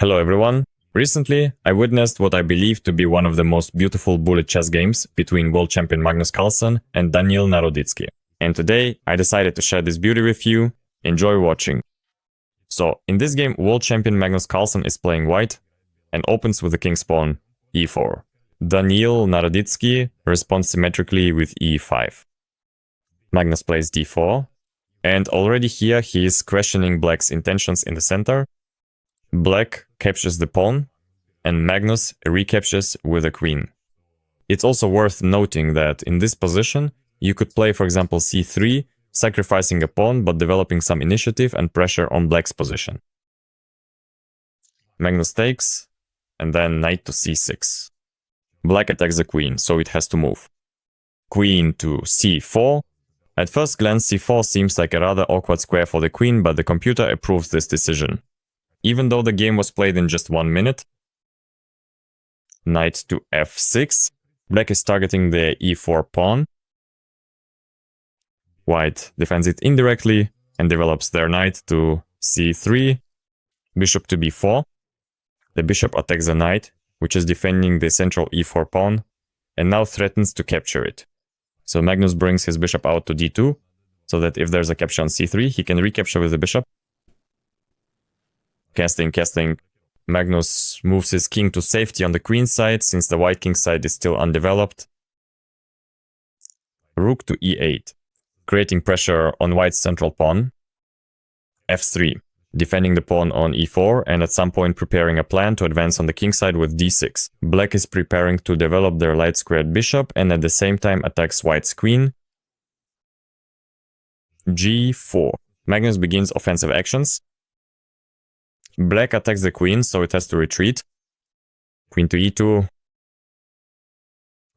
Hello everyone. Recently, I witnessed what I believe to be one of the most beautiful bullet chess games between world champion Magnus Carlsen and Daniil Naroditsky. And today, I decided to share this beauty with you. Enjoy watching. So, in this game, world champion Magnus Carlsen is playing white and opens with the king's pawn e4. Daniil Naroditsky responds symmetrically with e5. Magnus plays d4, and already here he is questioning black's intentions in the center. Black captures the pawn, and Magnus recaptures with a queen. It's also worth noting that in this position, you could play, for example, c3, sacrificing a pawn but developing some initiative and pressure on black's position. Magnus takes, and then knight to c6. Black attacks the queen, so it has to move. Queen to c4. At first glance, c4 seems like a rather awkward square for the queen, but the computer approves this decision. Even though the game was played in just 1 minute. Knight to f6. Black is targeting the e4 pawn. White defends it indirectly and develops their knight to c3. Bishop to b4. The bishop attacks the knight, which is defending the central e4 pawn, and now threatens to capture it. So Magnus brings his bishop out to d2, so that if there's a capture on c3, he can recapture with the bishop. Casting. Magnus moves his king to safety on the queen side, since the white king side is still undeveloped. Rook to e8, creating pressure on white's central pawn. f3, defending the pawn on e4, and at some point preparing a plan to advance on the king side with d6. Black is preparing to develop their light squared bishop, and at the same time attacks white's queen. g4. Magnus begins offensive actions. Black attacks the queen, so it has to retreat. Queen to e2.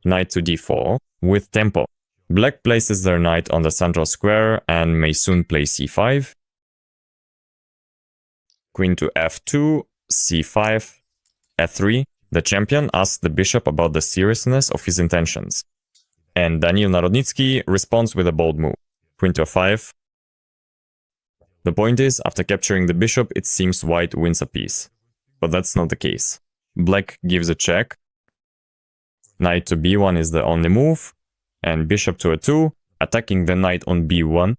Knight to d4. With tempo. Black places their knight on the central square and may soon play c5. Queen to f2, c5, f3. The champion asks the bishop about the seriousness of his intentions. And Daniil Naroditsky responds with a bold move. Queen to f5. The point is, after capturing the bishop, it seems white wins a piece. But that's not the case. Black gives a check. Knight to b1 is the only move. And bishop to a2, attacking the knight on b1.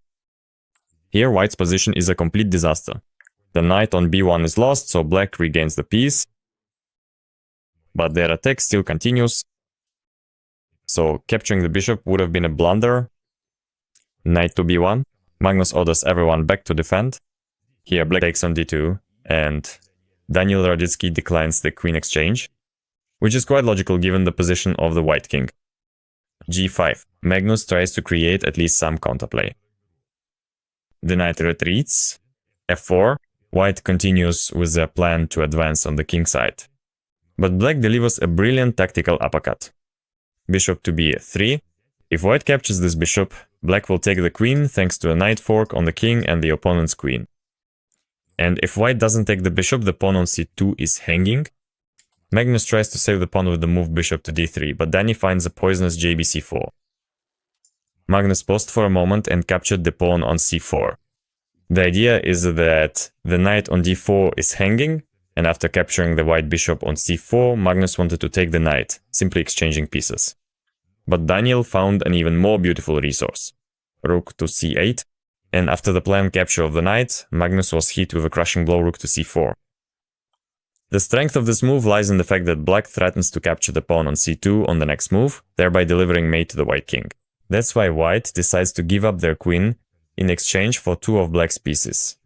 Here, white's position is a complete disaster. The knight on b1 is lost, so black regains the piece. But their attack still continues. So capturing the bishop would have been a blunder. Knight to b1. Magnus orders everyone back to defend. Here black takes on d2, and Daniil Naroditsky declines the queen exchange, which is quite logical given the position of the white king. g5. Magnus tries to create at least some counterplay. The knight retreats. f4. White continues with their plan to advance on the king side. But black delivers a brilliant tactical uppercut. Bishop to b3. If white captures this bishop, black will take the queen thanks to a knight fork on the king and the opponent's queen. And if white doesn't take the bishop, the pawn on c2 is hanging. Magnus tries to save the pawn with the move bishop to d3, but Danny finds a poisonous jbc4. Magnus paused for a moment and captured the pawn on c4. The idea is that the knight on d4 is hanging, and after capturing the white bishop on c4, Magnus wanted to take the knight, simply exchanging pieces. But Daniil found an even more beautiful resource. Rook to c8, and after the planned capture of the knight, Magnus was hit with a crushing blow rook to c4. The strength of this move lies in the fact that black threatens to capture the pawn on c2 on the next move, thereby delivering mate to the white king. That's why white decides to give up their queen in exchange for two of black's pieces.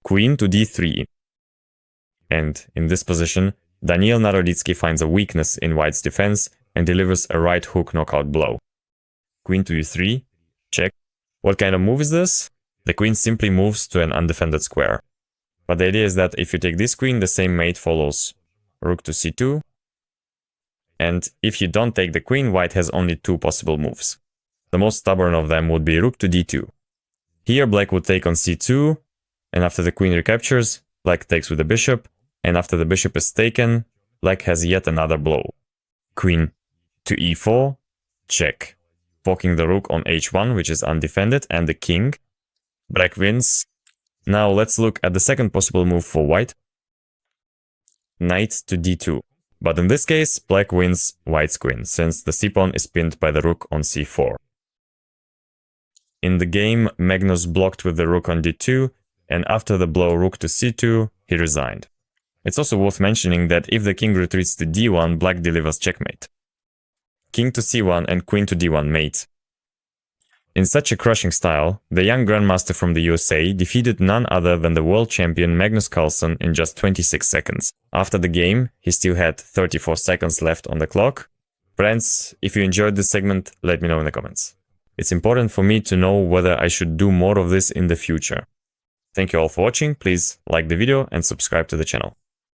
Queen to d3. And in this position, Daniil Naroditsky finds a weakness in white's defense and delivers a right hook knockout blow. Queen to e3, check. What kind of move is this? The queen simply moves to an undefended square. But the idea is that if you take this queen, the same mate follows. Rook to c2. And if you don't take the queen, white has only two possible moves. The most stubborn of them would be rook to d2. Here black would take on c2, and after the queen recaptures, black takes with the bishop, and after the bishop is taken, black has yet another blow. Queen to e4, check. Poking the rook on h1, which is undefended, and the king. Black wins. Now let's look at the second possible move for white. knight to d2. But in this case, black wins white's queen, since the c-pawn is pinned by the rook on c4. In the game, Magnus blocked with the rook on d2, and after the blow rook to c2, he resigned. It's also worth mentioning that if the king retreats to d1, black delivers checkmate. King to c1 and queen to d1 mate. In such a crushing style, the young grandmaster from the USA defeated none other than the world champion Magnus Carlsen in just 26 seconds. After the game, he still had 34 seconds left on the clock. Friends, if you enjoyed this segment, let me know in the comments. It's important for me to know whether I should do more of this in the future. Thank you all for watching, please like the video and subscribe to the channel.